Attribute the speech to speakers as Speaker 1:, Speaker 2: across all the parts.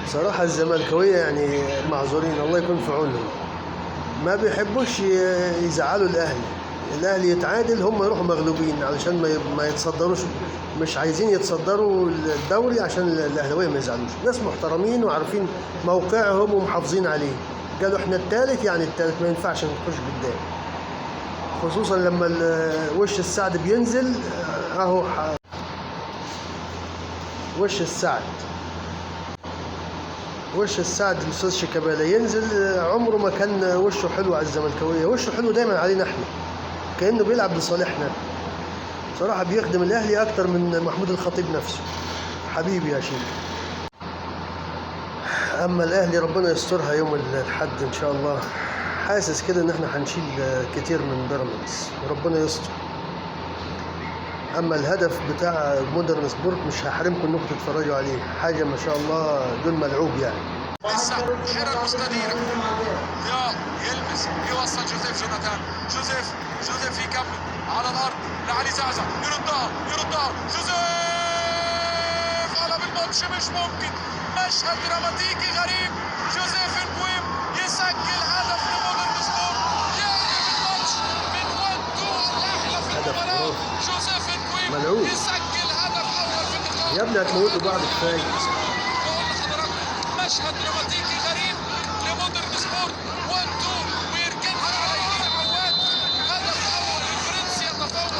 Speaker 1: بصراحة الزملكاوية يعني معذورين، الله يكون في عونهم. ما بيحبوش يزعلوا الأهلي. الأهلي يتعادل هم يروحوا مغلوبين علشان ما يتصدروش. مش عايزين يتصدروا الدوري عشان الأهلاوية ما يزعلوش. ناس محترمين وعارفين موقعهم ومحافظين عليه. قالوا احنا الثالث، يعني الثالث ما ينفعش نخش قدام، خصوصا لما وش السعد بينزل. اهو وش السعد الاستاذ شيكابالا ينزل، عمره ما كان وشه حلو على الزملكاويه، وشه حلو دايما علينا احنا، كانه بيلعب لصالحنا. صراحه بيخدم الاهلي اكتر من محمود الخطيب نفسه. حبيبي يا شيخ. اما الاهلي ربنا يسترها يوم الاحد ان شاء الله. حاسس كده ان احنا هنشيل كتير من بيراميدز وربنا يستر. اما الهدف بتاع مودرن سبورت مش هحرمكم انكم تتفرجوا عليه، حاجه ما شاء الله دون ملعوب يعني.
Speaker 2: لسه حرة مستديرة، يلمس يوصل جوزيف جوناثان، جوزيف يكمل على الارض لعلي زعزع، يردها جوزيف قلب الماتش. مش ممكن، مشهد دراماتيكي غريب. جوزيف نكويم يسجل هدف لمودرن سبورت، يقلب الماتش من 1-2 الاحلى في المباراة. جوزيف نكويم يسجل هدف اول في اللقاء.
Speaker 1: يا ابني هتموتوا بعض كفايه.
Speaker 2: مشهد دراماتيكي غريب لمودرن سبورت، 1-2 ويركنها على يمين عواد. هدف اول. الفرنسي يتفوق،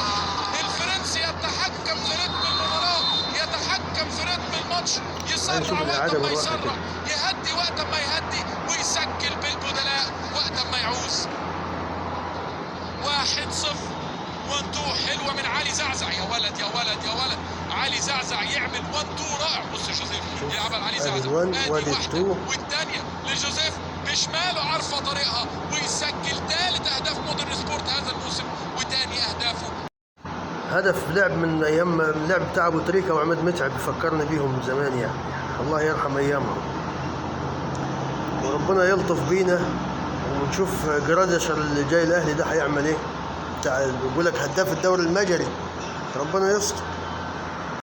Speaker 2: الفرنسي يتحكم في رتم المباراه، يتحكم في رتم الماتش، يسرع وقت ما يسرع، يهدي وقت ما يهدي، ويسجل بالبدلاء وقت ما يعوز. 1-0 1-2 حلوه من علي زعزع. يا ولد علي زعزع يعمل 1-2 رائع. بص جوزيف يلعبها لعلي زعزع، ادي واحده والثانيه لجوزيف بشماله عارفه طريقها، ويسجل ثالث اهداف مودرن سبورت هذا الموسم وثاني اهدافه.
Speaker 1: هدف لعب من ايام اللعب بتاع ابو تريكه وعماد متعب، بيفكرنا بيهم زمان يعني. الله يرحم ايامهم، وربنا يلطف بينا ونشوف جراديشر اللي جاي الاهلي ده هيعمل ايه. بيقول لك هداف الدوري المجري، ربنا يستر.